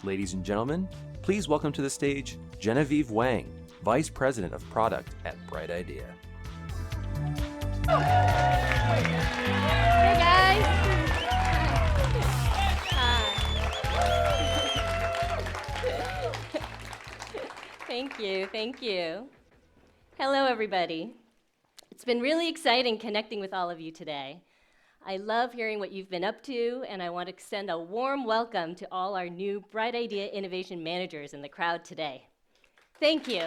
Ladies and gentlemen, please welcome to the stage Genevieve Wang, Vice President of Product at Bright Idea. Hey guys! Hi. Thank you. Hello everybody. It's been really exciting connecting with all of you today. I love hearing what you've been up to, and I want to extend a warm welcome to all our new Bright Idea Innovation Managers in the crowd today. Thank you.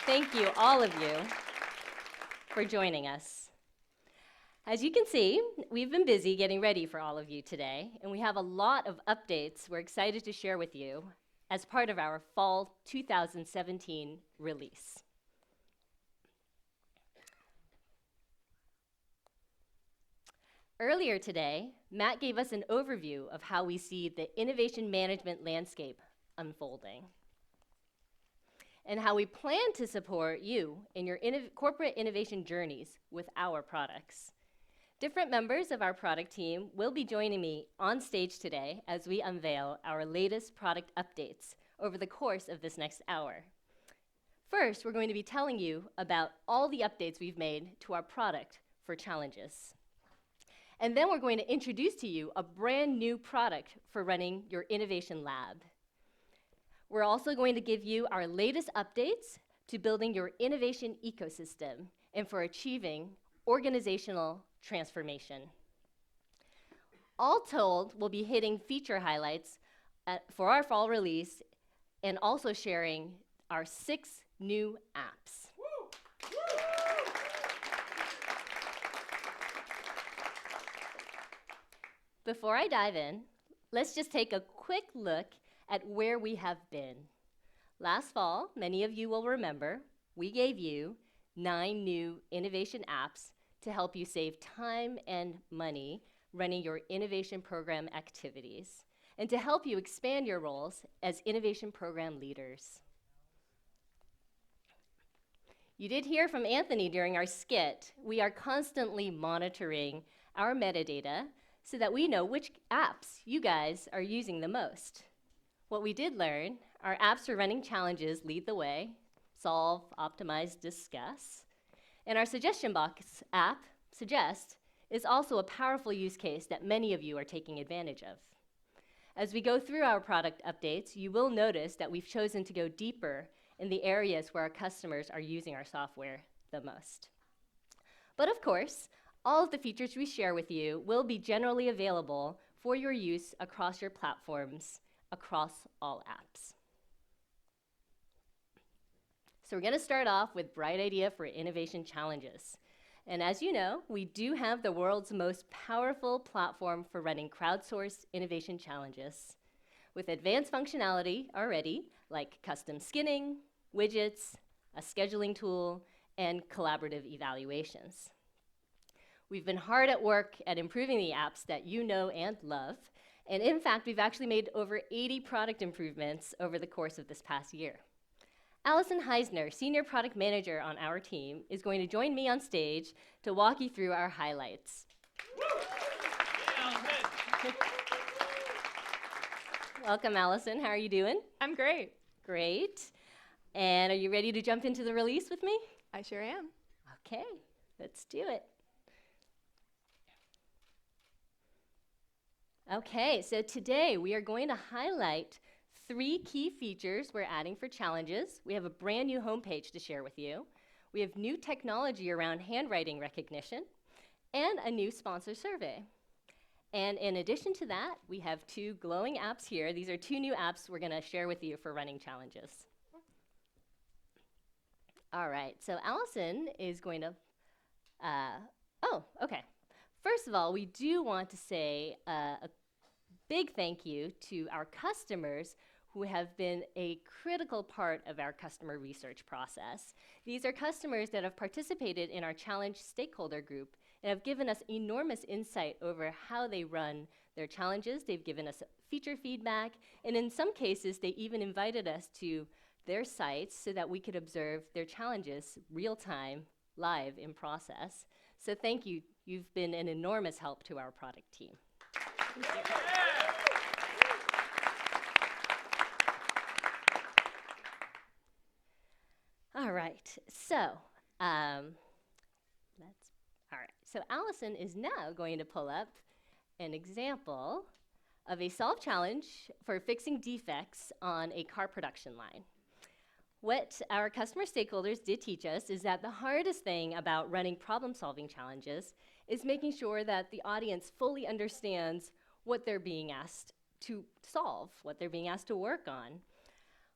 Thank you, all of you, for joining us. As you can see, we've been busy getting ready for all of you today, and we have a lot of updates we're excited to share with you as part of our Fall 2017 release. Earlier today, Matt gave us an overview of how we see the innovation management landscape unfolding and how we plan to support you in your corporate innovation journeys with our products. Different members of our product team will be joining me on stage today as we unveil our latest product updates over the course of this next hour. First, we're going to be telling you about all the updates we've made to our product for challenges. And then we're going to introduce to you a brand new product for running your innovation lab. We're also going to give you our latest updates to building your innovation ecosystem and for achieving organizational transformation. All told, we'll be hitting feature highlights for our fall release and also sharing our 6 new apps. Before I dive in, let's just take a quick look at where we have been. Last fall, many of you will remember, we gave you 9 new innovation apps to help you save time and money running your innovation program activities and to help you expand your roles as innovation program leaders. You did hear from Anthony during our skit. We are constantly monitoring our metadata so that we know which apps you guys are using the most. What we did learn, our apps for running challenges lead the way, solve, optimize, discuss. And our suggestion box app, Suggest, is also a powerful use case that many of you are taking advantage of. As we go through our product updates, you will notice that we've chosen to go deeper in the areas where our customers are using our software the most. But of course, all of the features we share with you will be generally available for your use across your platforms, across all apps. So we're going to start off with Bright Idea for Innovation Challenges. And as you know, we do have the world's most powerful platform for running crowdsourced innovation challenges with advanced functionality already, like custom skinning, widgets, a scheduling tool, and collaborative evaluations. We've been hard at work at improving the apps that you know and love. And in fact, we've actually made over 80 product improvements over the course of this past year. Allison Heisner, Senior Product Manager on our team, is going to join me on stage to walk you through our highlights. Welcome, Allison. How are you doing? I'm great. Great. And are you ready to jump into the release with me? I sure am. Okay, let's do it. Okay, so today we are going to highlight 3 key features we're adding for challenges. We have a brand new homepage to share with you. We have new technology around handwriting recognition and a new sponsor survey. And in addition to that, we have 2 glowing apps here. These are 2 new apps we're going to share with you for running challenges. All right, so Allison is going to, okay. First of all, we do want to say a big thank you to our customers who have been a critical part of our customer research process. These are customers that have participated in our challenge stakeholder group and have given us enormous insight over how they run their challenges. They've given us feature feedback, and in some cases, they even invited us to their sites so that we could observe their challenges real time, live in process. So thank you. You've been an enormous help to our product team. All right, so um, all right. So Allison is now going to pull up an example of a solved challenge for fixing defects on a car production line. What our customer stakeholders did teach us is that the hardest thing about running problem-solving challenges is making sure that the audience fully understands what they're being asked to solve, what they're being asked to work on.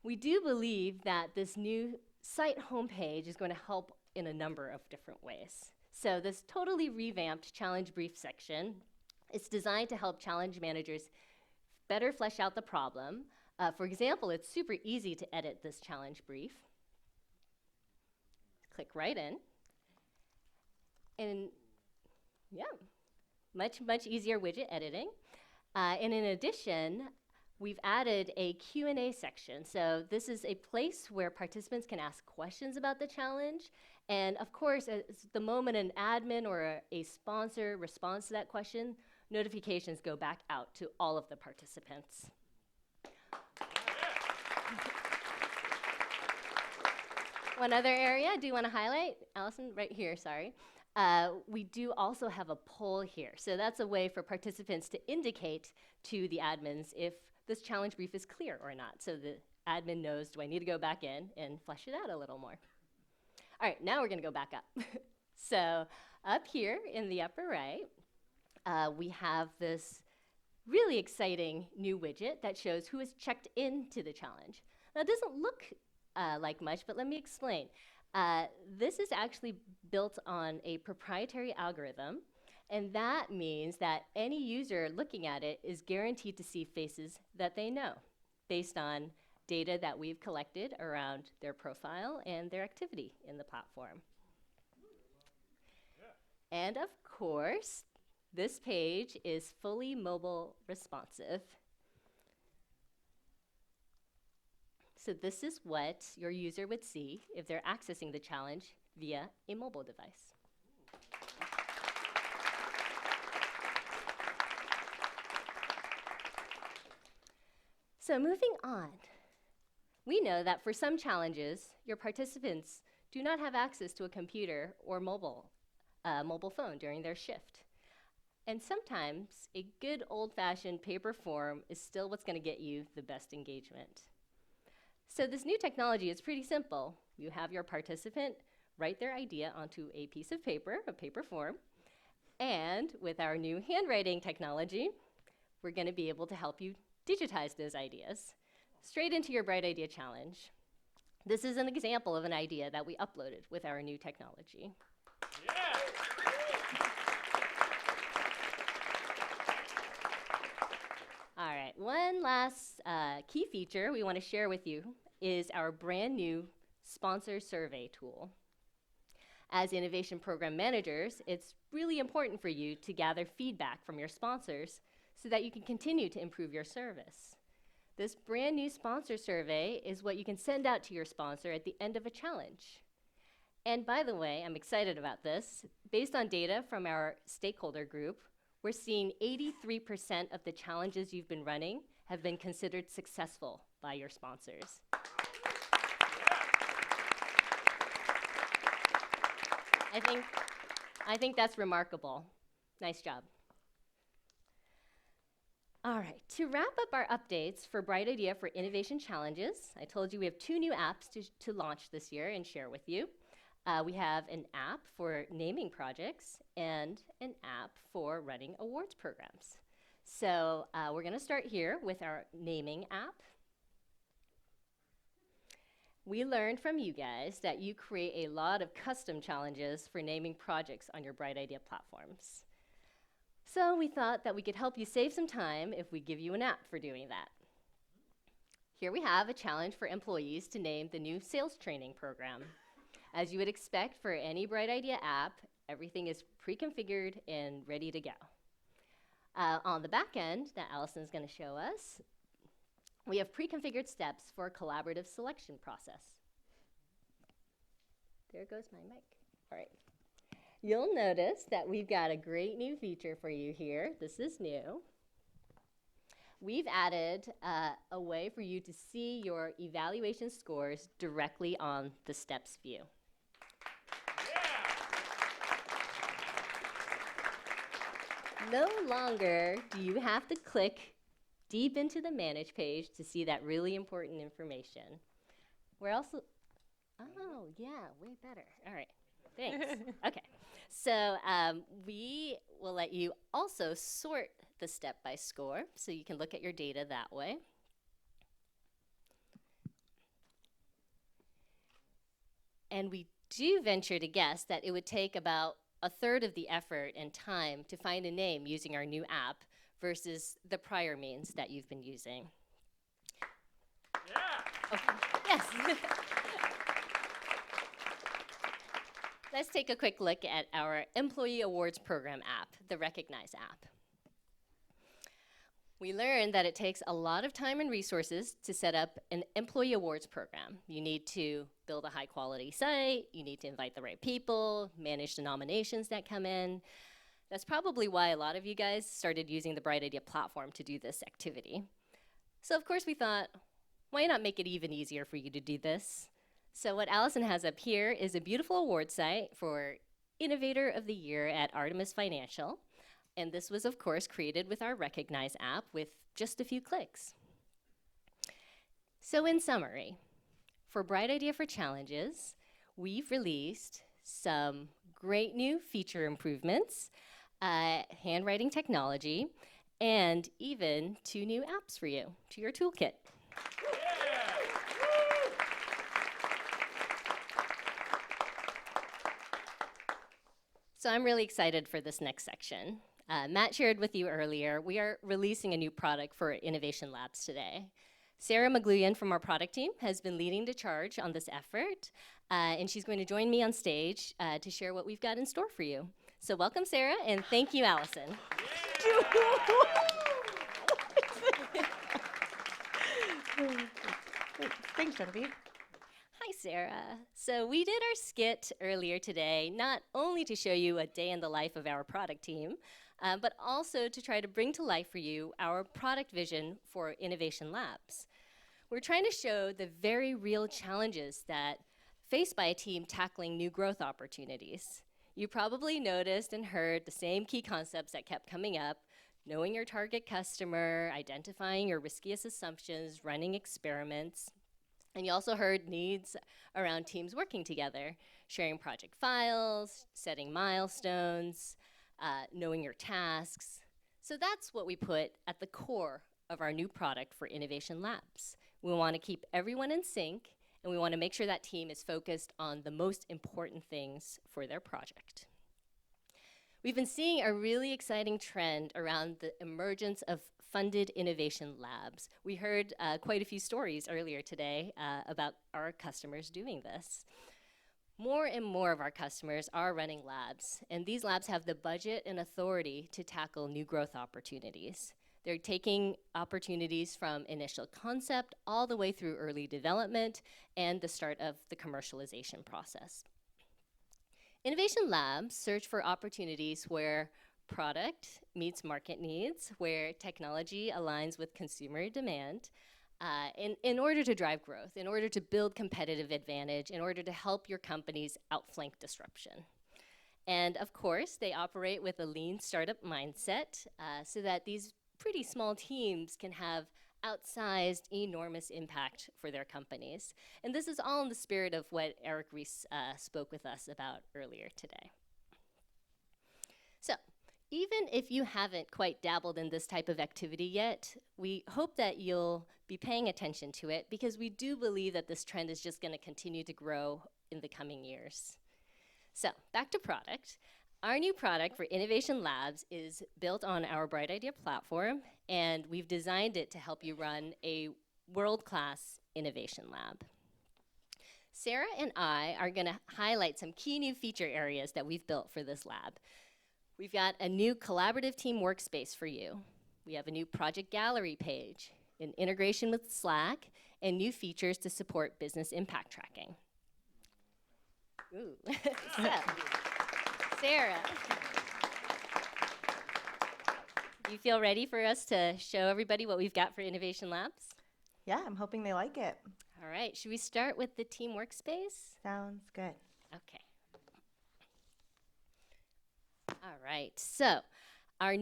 We do believe that this new site homepage is going to help in a number of different ways. So this totally revamped challenge brief section is designed to help challenge managers better flesh out the problem. For example, it's super easy to edit this challenge brief. Click right in. And yeah, much easier widget editing. And in addition, we've added a Q&A section. So this is a place where participants can ask questions about the challenge. And of course, the moment an admin or a sponsor responds to that question, notifications go back out to all of the participants. One other area I do want to highlight, Allison, right here, sorry. We do also have a poll here. So that's a way for participants to indicate to the admins if this challenge brief is clear or not. So the admin knows, do I need to go back in and flesh it out a little more? All right, now we're going to go back up. So up here in the upper right, we have this really exciting new widget that shows who has checked into the challenge. Now, it doesn't look like much, but let me explain. This is actually built on a proprietary algorithm, and that means that any user looking at it is guaranteed to see faces that they know based on data that we've collected around their profile and their activity in the platform. Yeah. And of course, this page is fully mobile responsive. So this is what your user would see if they're accessing the challenge via a mobile device. So moving on, we know that for some challenges, your participants do not have access to a computer or mobile phone during their shift. And sometimes a good old-fashioned paper form is still what's going to get you the best engagement. So this new technology is pretty simple. You have your participant write their idea onto a piece of paper, a paper form, and with our new handwriting technology, we're going to be able to help you digitize those ideas straight into your Bright Idea Challenge. This is an example of an idea that we uploaded with our new technology. Yeah. All right, one last key feature we want to share with you is our brand new sponsor survey tool. As innovation program managers, it's really important for you to gather feedback from your sponsors so that you can continue to improve your service. This brand new sponsor survey is what you can send out to your sponsor at the end of a challenge. And by the way, I'm excited about this. Based on data from our stakeholder group, we're seeing 83% of the challenges you've been running have been considered successful by your sponsors. I think that's remarkable. Nice job. All right, to wrap up our updates for Bright Idea for Innovation Challenges, I told you we have 2 new apps to launch this year and share with you. We have an app for naming projects and an app for running awards programs. So we're going to start here with our naming app. We learned from you guys that you create a lot of custom challenges for naming projects on your Bright Idea platforms. So we thought that we could help you save some time if we give you an app for doing that. Here we have a challenge for employees to name the new sales training program. As you would expect for any Bright Idea app, everything is pre-configured and ready to go. On the back end that Allison is going to show us, we have pre-configured steps for a collaborative selection process. There goes my mic. All right. You'll notice that we've got a great new feature for you here. This is new. we've added a way for you to see your evaluation scores directly on the steps view. No longer do you have to click deep into the Manage page to see that really important information. We're also, oh yeah, way better. All right, thanks. Okay, so we will let you also sort the step by score, so you can look at your data that way. And we do venture to guess that it would take about a third of the effort and time to find a name using our new app versus the prior means that you've been using. Yeah. Okay. Yes. Let's take a quick look at our Employee Awards Program app, the Recognize app. We learned that it takes a lot of time and resources to set up an employee awards program. You need to build a high quality site, you need to invite the right people, manage the nominations that come in. That's probably why a lot of you guys started using the Bright Idea platform to do this activity. So of course we thought, why not make it even easier for you to do this? So what Allison has up here is a beautiful award site for Innovator of the Year at Artemis Financial. And this was, of course, created with our Recognize app with just a few clicks. So in summary, for Bright Idea for Challenges, we've released some great new feature improvements, handwriting technology, and even 2 new apps for you, to your toolkit. So I'm really excited for this next section. Matt shared with you earlier, we are releasing a new product for Innovation Labs today. Sarah McGluyan from our product team has been leading the charge on this effort, and she's going to join me on stage to share what we've got in store for you. So welcome, Sarah, and thank you, Allison. Thanks, Genevieve. Hi, Sarah. So we did our skit earlier today, not only to show you a day in the life of our product team, but also to try to bring to life for you our product vision for Innovation Labs. We're trying to show the very real challenges that faced by a team tackling new growth opportunities. You probably noticed and heard the same key concepts that kept coming up: knowing your target customer, identifying your riskiest assumptions, running experiments. And you also heard needs around teams working together, sharing project files, setting milestones, knowing your tasks. So that's what we put at the core of our new product for Innovation Labs. We want to keep everyone in sync, and we want to make sure that team is focused on the most important things for their project. We've been seeing a really exciting trend around the emergence of funded innovation labs. We heard quite a few stories earlier today about our customers doing this. More and more of our customers are running labs, and these labs have the budget and authority to tackle new growth opportunities. They're taking opportunities from initial concept all the way through early development and the start of the commercialization process. Innovation labs search for opportunities where product meets market needs, where technology aligns with consumer demand, in order to drive growth, in order to build competitive advantage, in order to help your companies outflank disruption. And of course, they operate with a lean startup mindset so that these pretty small teams can have outsized, enormous impact for their companies. And this is all in the spirit of what Eric Rees spoke with us about earlier today. So, even if you haven't quite dabbled in this type of activity yet, we hope that you'll be paying attention to it, because we do believe that this trend is just going to continue to grow in the coming years. So, back to product. Our new product for Innovation Labs is built on our Bright Idea platform, and we've designed it to help you run a world-class innovation lab. Sarah and I are going to highlight some key new feature areas that we've built for this lab. We've got a new collaborative team workspace for you. We have a new project gallery page, an integration with Slack, and new features to support business impact tracking. Ooh. So, Sarah. You feel ready for us to show everybody what we've got for Innovation Labs? Yeah, I'm hoping they like it. All right, should we start with the team workspace? Sounds good. Okay. All right, so our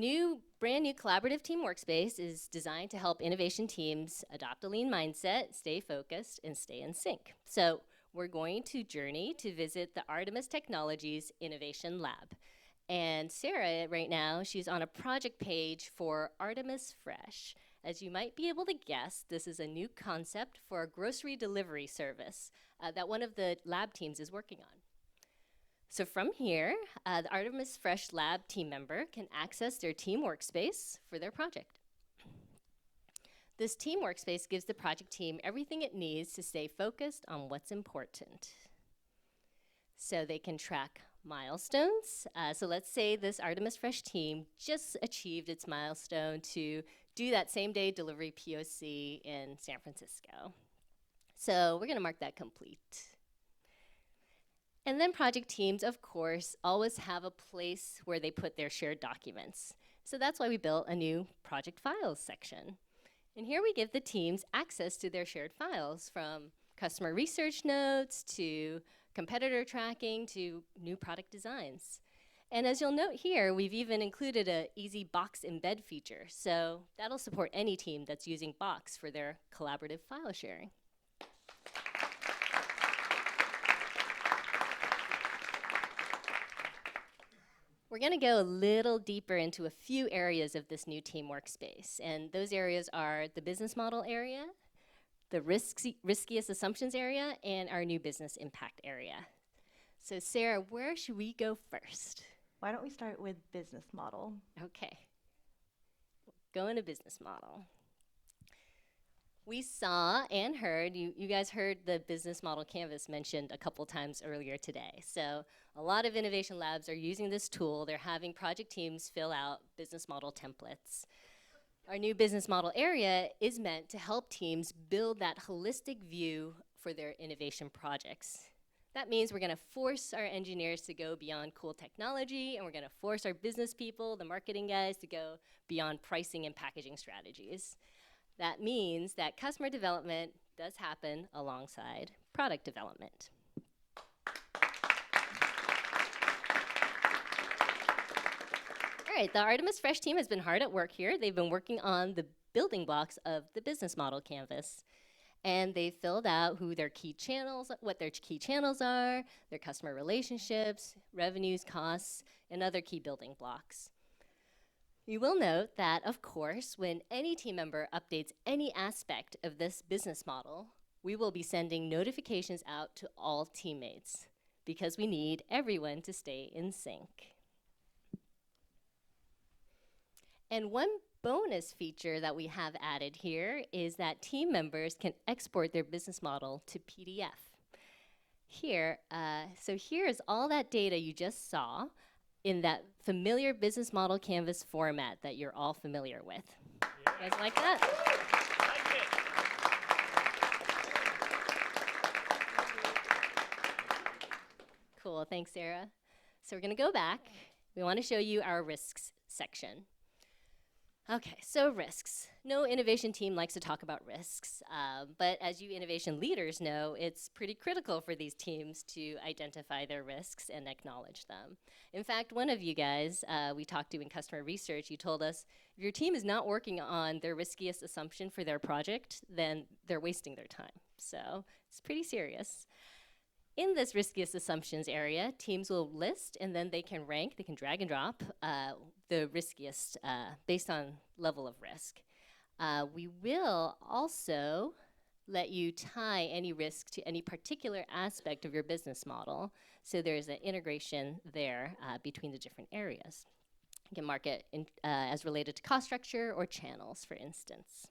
brand new collaborative team workspace is designed to help innovation teams adopt a lean mindset, stay focused, and stay in sync. So we're going to journey to visit the Artemis Technologies Innovation Lab. And Sarah, right now, she's on a project page for Artemis Fresh. As you might be able to guess, this is a new concept for a grocery delivery service that one of the lab teams is working on. So from here, the Artemis Fresh Lab team member can access their team workspace for their project. This team workspace gives the project team everything it needs to stay focused on what's important. So they can track milestones. So let's say this Artemis Fresh team just achieved its milestone to do that same day delivery POC in San Francisco. So we're gonna mark that complete. And then project teams, of course, always have a place where they put their shared documents. So that's why we built a new project files section. And here we give the teams access to their shared files, from customer research notes to competitor tracking to new product designs. And as you'll note here, we've even included an easy Box embed feature. So that'll support any team that's using Box for their collaborative file sharing. We're gonna go a little deeper into a few areas of this new team workspace. And those areas are the business model area, the riskiest assumptions area, and our new business impact area. So Sarah, where should we go first? Why don't we start with business model? Okay, go into business model. We saw and heard, you guys heard the business model canvas mentioned a couple times earlier today. So a lot of innovation labs are using this tool. They're having project teams fill out business model templates. Our new business model area is meant to help teams build that holistic view for their innovation projects. That means we're gonna force our engineers to go beyond cool technology, and we're gonna force our business people, the marketing guys, to go beyond pricing and packaging strategies. That means that customer development does happen alongside product development. All right, the Artemis Fresh team has been hard at work here. They've been working on the building blocks of the business model canvas. And they filled out what their key channels are, their customer relationships, revenues, costs, and other key building blocks. You will note that, of course, when any team member updates any aspect of this business model, we will be sending notifications out to all teammates because we need everyone to stay in sync. And one bonus feature that we have added here is that team members can export their business model to PDF. Here is all that data you just saw in that familiar business model canvas format that you're all familiar with. Yeah. You guys like that? Cool, thanks, Sarah. So we're gonna go back. We wanna show you our risks section. Okay, so risks. No innovation team likes to talk about risks, but as you innovation leaders know, it's pretty critical for these teams to identify their risks and acknowledge them. In fact, one of you guys we talked to in customer research, you told us, if your team is not working on their riskiest assumption for their project, then they're wasting their time. So it's pretty serious. In this riskiest assumptions area, teams will list and then they can rank, they can drag and drop the riskiest based on level of risk. We will also let you tie any risk to any particular aspect of your business model. So there's an integration there between the different areas. You can mark it as related to cost structure or channels, for instance.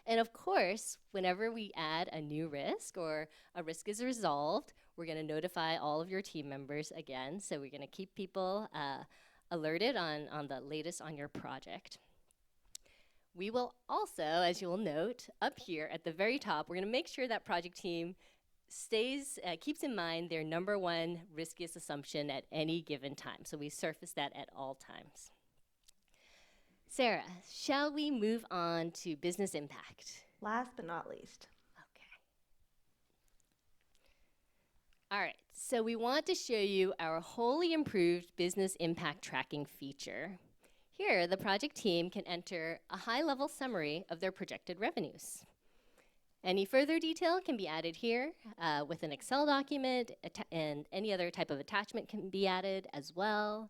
And of course, whenever we add a new risk or a risk is resolved, we're gonna notify all of your team members again. So we're gonna keep people alerted on the latest on your project. We will also, as you will note, up here at the very top, we're gonna make sure that project team keeps in mind their #1 riskiest assumption at any given time. So we surface that at all times. Sarah, shall we move on to business impact? Last but not least. Okay. All right, so we want to show you our wholly improved business impact tracking feature. Here, the project team can enter a high-level summary of their projected revenues. Any further detail can be added here with an Excel document, and any other type of attachment can be added as well.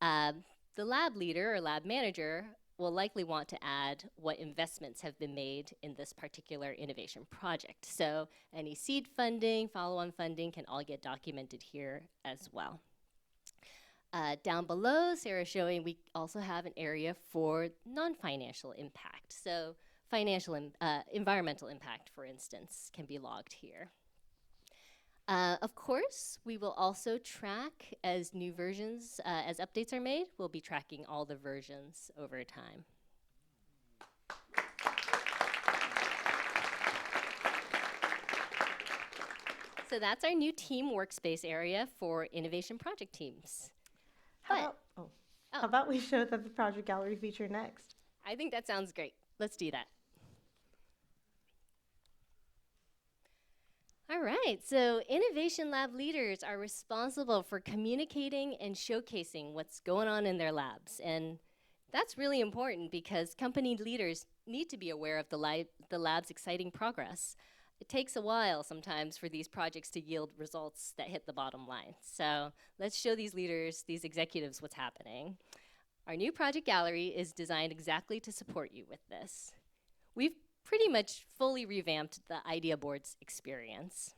The lab leader or lab manager will likely want to add what investments have been made in this particular innovation project. So any seed funding, follow-on funding can all get documented here as well. Down below, Sarah's showing we also have an area for non-financial impact. So financial environmental impact, for instance, can be logged here. Of course, we will also track as new versions, as updates are made, we'll be tracking all the versions over time. So that's our new team workspace area for innovation project teams. How about we show the project gallery feature next? I think that sounds great. Let's do that. All right, so innovation lab leaders are responsible for communicating and showcasing what's going on in their labs. And that's really important because company leaders need to be aware of the lab's exciting progress. It takes a while sometimes for these projects to yield results that hit the bottom line. So let's show these leaders, these executives, what's happening. Our new project gallery is designed exactly to support you with this. We've pretty much fully revamped the idea board's experience.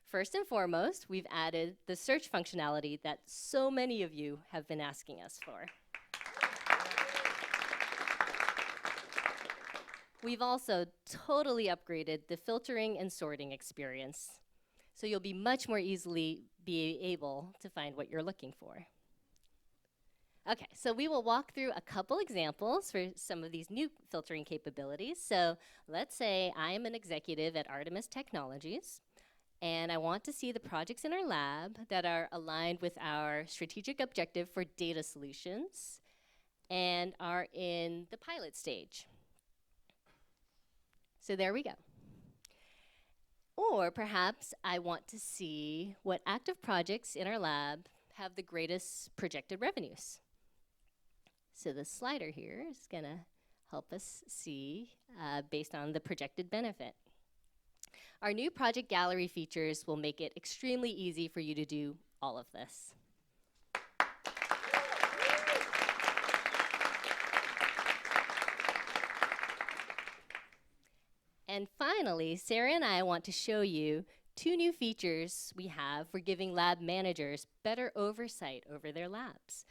First and foremost, we've added the search functionality that so many of you have been asking us for. We've also totally upgraded the filtering and sorting experience, so you'll be much more easily be able to find what you're looking for. Okay, so we will walk through a couple examples for some of these new filtering capabilities. So let's say I am an executive at Artemis Technologies, and I want to see the projects in our lab that are aligned with our strategic objective for data solutions and are in the pilot stage. So there we go. Or perhaps I want to see what active projects in our lab have the greatest projected revenues. So the slider here is gonna help us see based on the projected benefit. Our new project gallery features will make it extremely easy for you to do all of this. And finally, Sarah and I want to show you two new features we have for giving lab managers better oversight over their labs.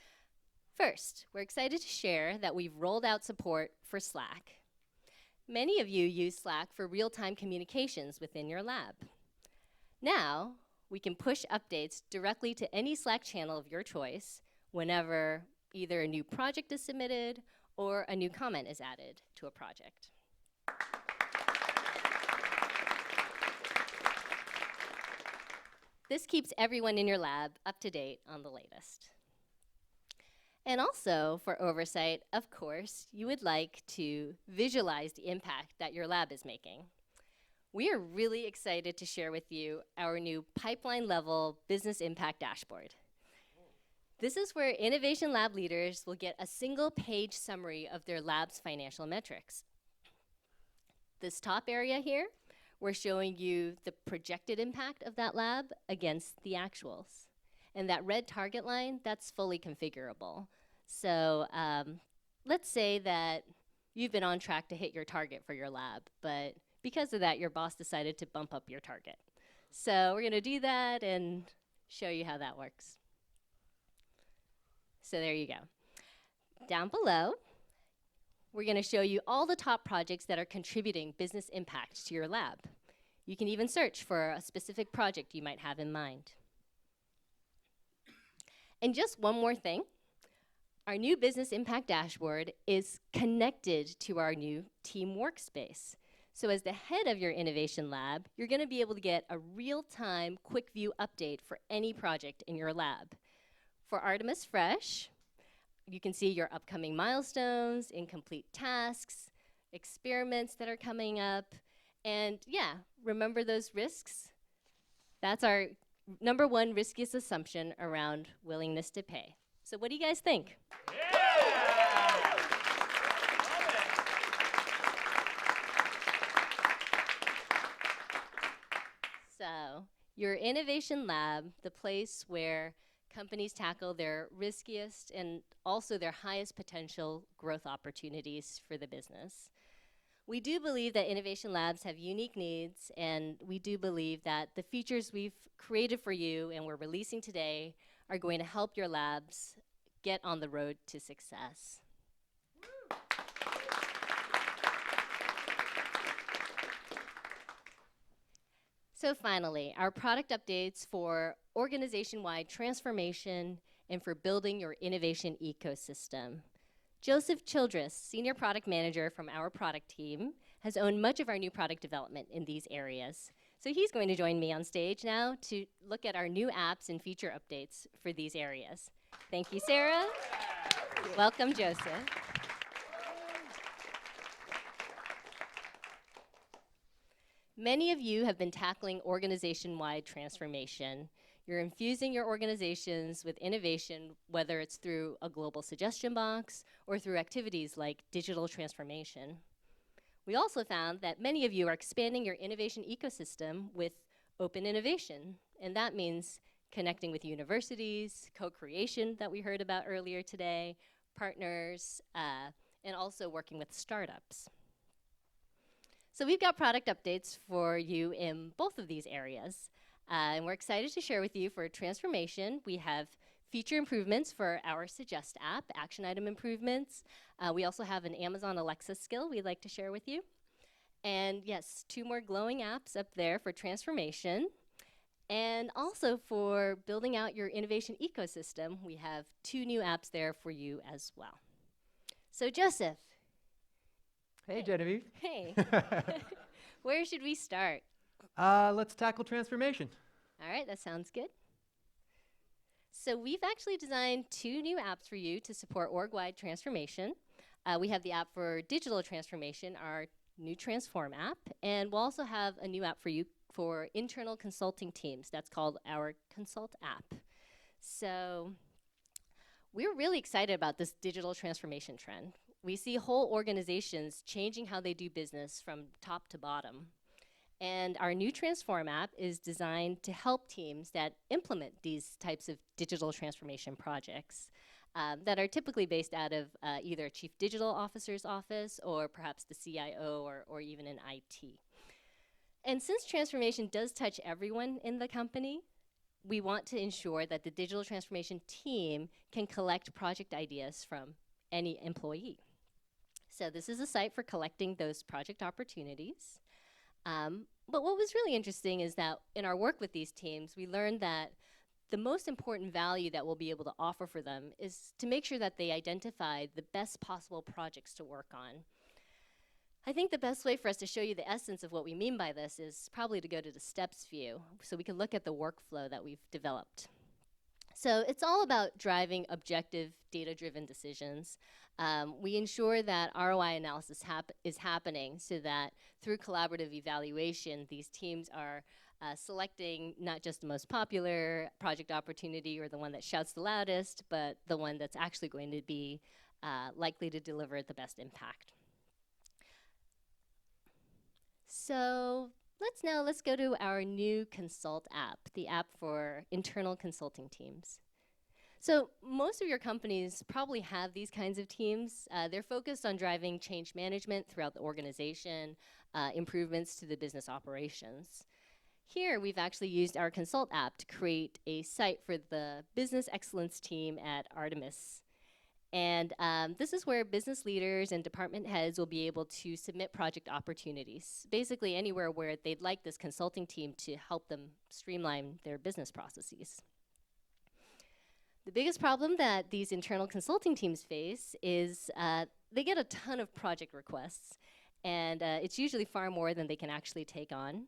First, we're excited to share that we've rolled out support for Slack. Many of you use Slack for real-time communications within your lab. Now, we can push updates directly to any Slack channel of your choice whenever either a new project is submitted or a new comment is added to a project. This keeps everyone in your lab up to date on the latest. And also, for oversight, of course, you would like to visualize the impact that your lab is making. We are really excited to share with you our new pipeline-level business impact dashboard. This is where innovation lab leaders will get a single-page summary of their lab's financial metrics. This top area here, we're showing you the projected impact of that lab against the actuals. And that red target line, that's fully configurable. So let's say that you've been on track to hit your target for your lab, but because of that, your boss decided to bump up your target. So we're gonna do that and show you how that works. So there you go. Down below, we're gonna show you all the top projects that are contributing business impact to your lab. You can even search for a specific project you might have in mind. And just one more thing, our new business impact dashboard is connected to our new team workspace. So as the head of your innovation lab, you're gonna be able to get a real-time quick view update for any project in your lab. For Artemis Fresh, You can see your upcoming milestones, incomplete tasks, experiments that are coming up. And yeah, remember those risks? That's our number one riskiest assumption around willingness to pay. So what do you guys think? So, your innovation lab, the place where companies tackle their riskiest and also their highest potential growth opportunities for the business. We do believe that innovation labs have unique needs, and we do believe that the features we've created for you and we're releasing today are going to help your labs get on the road to success. So finally, our product updates for organization-wide transformation and for building your innovation ecosystem. Joseph Childress, Senior Product Manager from our product team, has owned much of our new product development in these areas. So he's going to join me on stage now to look at our new apps and feature updates for these areas. Thank you, Sarah. Welcome, Joseph. Many of you have been tackling organization-wide transformation. You're infusing your organizations with innovation, whether it's through a global suggestion box or through activities like digital transformation. We also found that many of you are expanding your innovation ecosystem with open innovation, and that means connecting with universities, co-creation that we heard about earlier today, partners, and also working with startups. So we've got product updates for you in both of these areas. And we're excited to share with you for transformation. We have feature improvements for our Suggest app, action item improvements. We also have an Amazon Alexa skill we'd like to share with you. And yes, 2 more glowing apps up there for transformation. And also for building out your innovation ecosystem, we have 2 new apps there for you as well. So Joseph. Hey, Genevieve. Hey. Where should we start? Let's tackle transformation. All right, that sounds good. So we've actually designed 2 new apps for you to support org-wide transformation. We have the app for digital transformation, our new Transform app, and we'll also have a new app for you for internal consulting teams. That's called our Consult app. So we're really excited about this digital transformation trend. We see whole organizations changing how they do business from top to bottom. And our new Transform app is designed to help teams that implement these types of digital transformation projects that are typically based out of either a chief digital officer's office or perhaps the CIO or even in IT. And since transformation does touch everyone in the company, we want to ensure that the digital transformation team can collect project ideas from any employee. So this is a site for collecting those project opportunities. But what was really interesting is that in our work with these teams, we learned that the most important value that we'll be able to offer for them is to make sure that they identify the best possible projects to work on. I think the best way for us to show you the essence of what we mean by this is probably to go to the steps view so we can look at the workflow that we've developed. So it's all about driving objective, data-driven decisions. We ensure that ROI analysis is happening so that through collaborative evaluation, these teams are selecting not just the most popular project opportunity or the one that shouts the loudest, but the one that's actually going to be likely to deliver the best impact. So let's go to our new Consult app, the app for internal consulting teams. So most of your companies probably have these kinds of teams. They're focused on driving change management throughout the organization, improvements to the business operations. Here, we've actually used our Consult app to create a site for the business excellence team at Artemis. And this is where business leaders and department heads will be able to submit project opportunities, basically anywhere where they'd like this consulting team to help them streamline their business processes. The biggest problem that these internal consulting teams face is they get a ton of project requests, and it's usually far more than they can actually take on.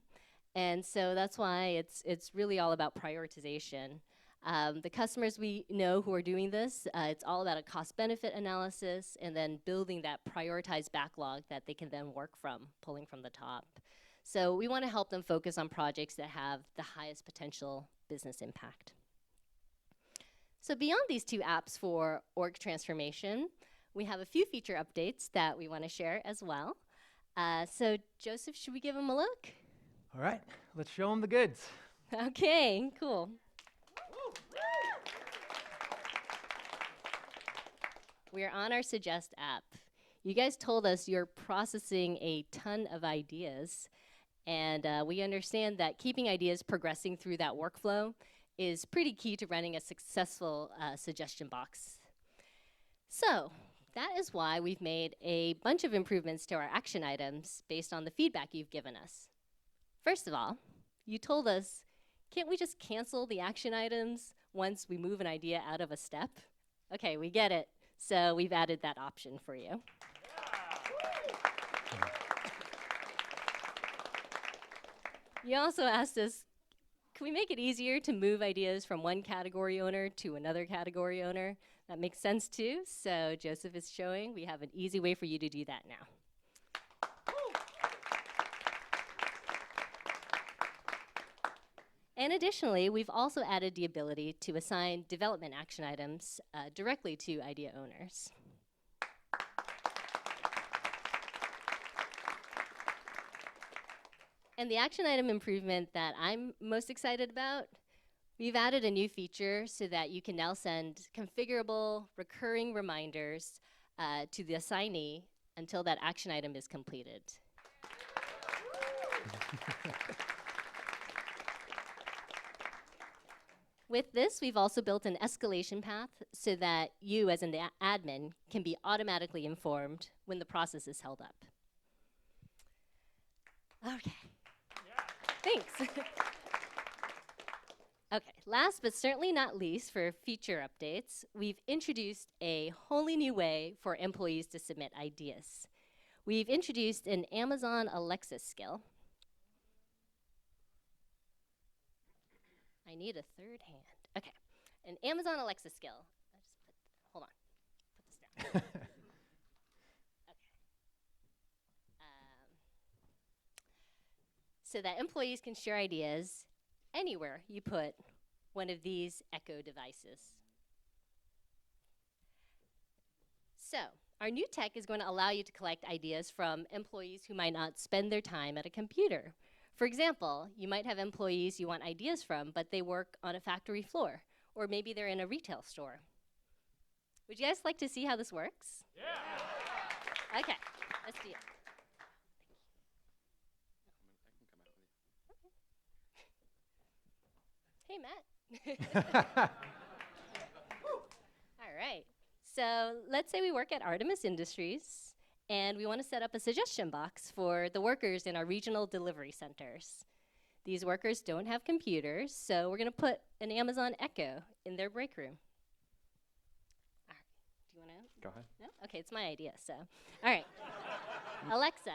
And so that's why it's really all about prioritization. The customers we know who are doing this, it's all about a cost-benefit analysis and then building that prioritized backlog that they can then work from, pulling from the top. So we want to help them focus on projects that have the highest potential business impact. So beyond these two apps for org transformation, we have a few feature updates that we want to share as well. So Joseph, should we give them a look? All right, let's show them the goods. Okay, cool. We are on our Suggest app. You guys told us you're processing a ton of ideas, and we understand that keeping ideas progressing through that workflow is pretty key to running a successful suggestion box. So that is why we've made a bunch of improvements to our action items based on the feedback you've given us. First of all, you told us, can't we just cancel the action items once we move an idea out of a step? Okay, we get it. So we've added that option for you. You also asked us, can we make it easier to move ideas from one category owner to another category owner? That makes sense too. So Joseph is showing we have an easy way for you to do that now. And additionally, we've also added the ability to assign development action items directly to idea owners. And the action item improvement that I'm most excited about, we've added a new feature so that you can now send configurable, recurring reminders to the assignee until that action item is completed. With this, we've also built an escalation path so that you, as an admin, can be automatically informed when the process is held up. Okay. Thanks. Okay, last but certainly not least for feature updates, we've introduced a wholly new way for employees to submit ideas. We've introduced an Amazon Alexa skill. I need a third hand. Okay, an Amazon Alexa skill. Hold on, put this down. Okay. So that employees can share ideas anywhere you put one of these Echo devices. So our new tech is going to allow you to collect ideas from employees who might not spend their time at a computer. For example, you might have employees you want ideas from, but they work on a factory floor, or maybe they're in a retail store. Would you guys like to see how this works? Yeah! Okay, let's do it. Hey, Matt. All right. So let's say we work at Artemis Industries, and we want to set up a suggestion box for the workers in our regional delivery centers. These workers don't have computers, so we're going to put an Amazon Echo in their break room. All right. Do you want to? Go ahead. No? Okay, it's my idea, so. All right. Alexa,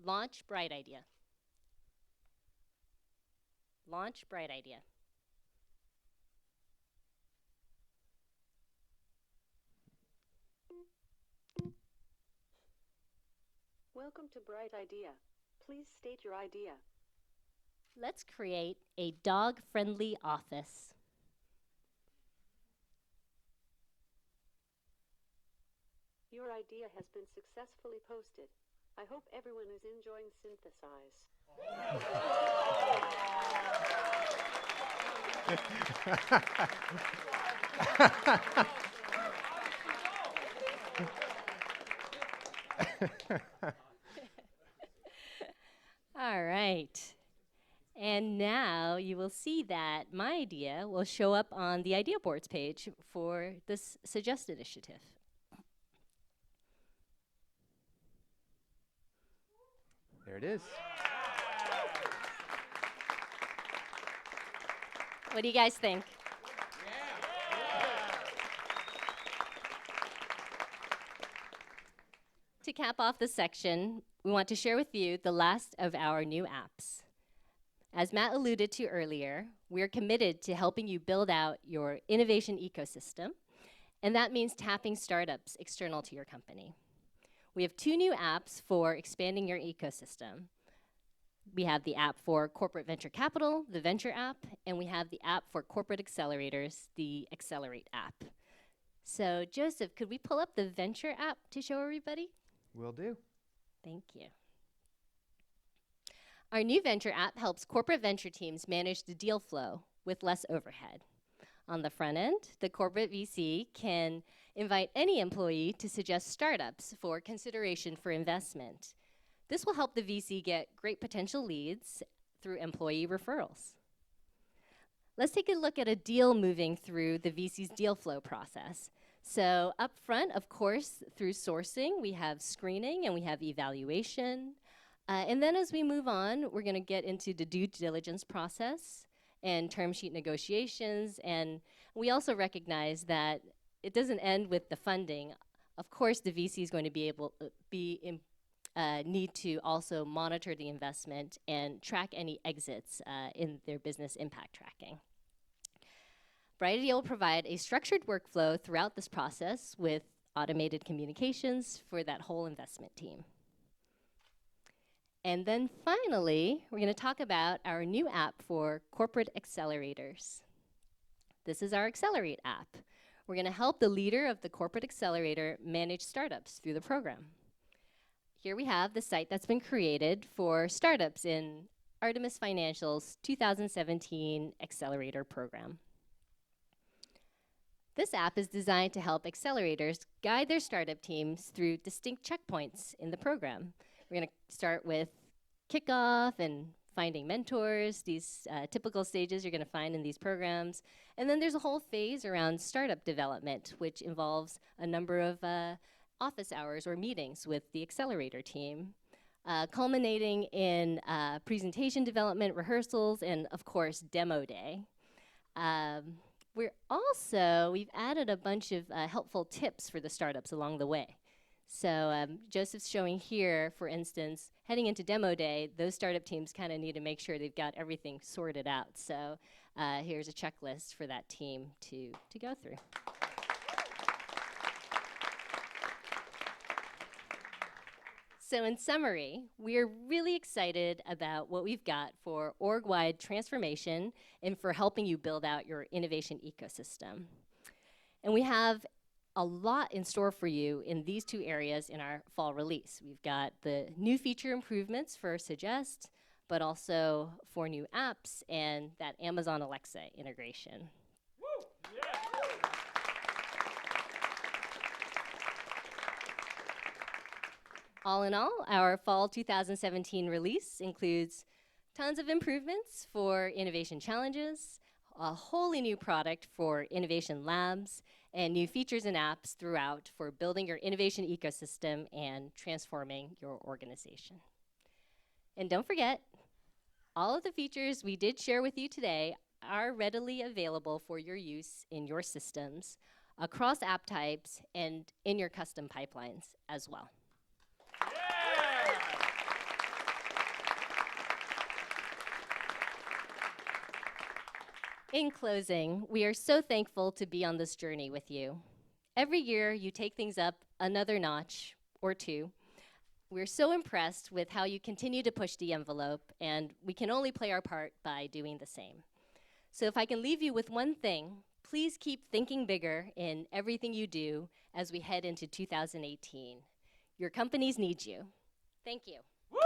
launch Bright Idea. Launch Bright Idea. Welcome to Bright Idea. Please state your idea. Let's create a dog-friendly office. Your idea has been successfully posted. I hope everyone is enjoying Synthesize. All right. And now you will see that my idea will show up on the idea boards page for this Suggest initiative. There it is. What do you guys think? To cap off this section, we want to share with you the last of our new apps. As Matt alluded to earlier, we're committed to helping you build out your innovation ecosystem, and that means tapping startups external to your company. We have 2 new apps for expanding your ecosystem. We have the app for corporate venture capital, the Venture app, and we have the app for corporate accelerators, the Accelerate app. So Joseph, could we pull up the Venture app to show everybody? Will do. Thank you. Our new Venture app helps corporate venture teams manage the deal flow with less overhead. On the front end, the corporate VC can invite any employee to suggest startups for consideration for investment. This will help the VC get great potential leads through employee referrals. Let's take a look at a deal moving through the VC's deal flow process. So up front, of course, through sourcing, we have screening and we have evaluation. And then as we move on, we're going to get into the due diligence process and term sheet negotiations. And we also recognize that it doesn't end with the funding. Of course, the VC is going to be able need to also monitor the investment and track any exits in their business impact tracking. Bright Idea will provide a structured workflow throughout this process with automated communications for that whole investment team. And then finally, we're going to talk about our new app for corporate accelerators. This is our Accelerate app. We're going to help the leader of the corporate accelerator manage startups through the program. Here we have the site that's been created for startups in Artemis Financial's 2017 Accelerator program. This app is designed to help accelerators guide their startup teams through distinct checkpoints in the program. We're going to start with kickoff and finding mentors, these typical stages you're going to find in these programs. And then there's a whole phase around startup development, which involves a number of office hours or meetings with the accelerator team, culminating in presentation development, rehearsals, and of course, demo day. We've added a bunch of helpful tips for the startups along the way. So Joseph's showing here, for instance, heading into demo day, those startup teams kind of need to make sure they've got everything sorted out. So here's a checklist for that team to go through. So in summary, we're really excited about what we've got for org-wide transformation and for helping you build out your innovation ecosystem. And we have a lot in store for you in these 2 areas in our fall release. We've got the new feature improvements for Suggest, but also 4 new apps and that Amazon Alexa integration. Woo! Yeah. All in all, our fall 2017 release includes tons of improvements for innovation challenges, a wholly new product for innovation labs, and new features and apps throughout for building your innovation ecosystem and transforming your organization. And don't forget, all of the features we did share with you today are readily available for your use in your systems, across app types, and in your custom pipelines as well. In closing, we are so thankful to be on this journey with you. Every year, you take things up another notch or 2. We're so impressed with how you continue to push the envelope, and we can only play our part by doing the same. So if I can leave you with one thing, please keep thinking bigger in everything you do as we head into 2018. Your companies need you. Thank you. Woo!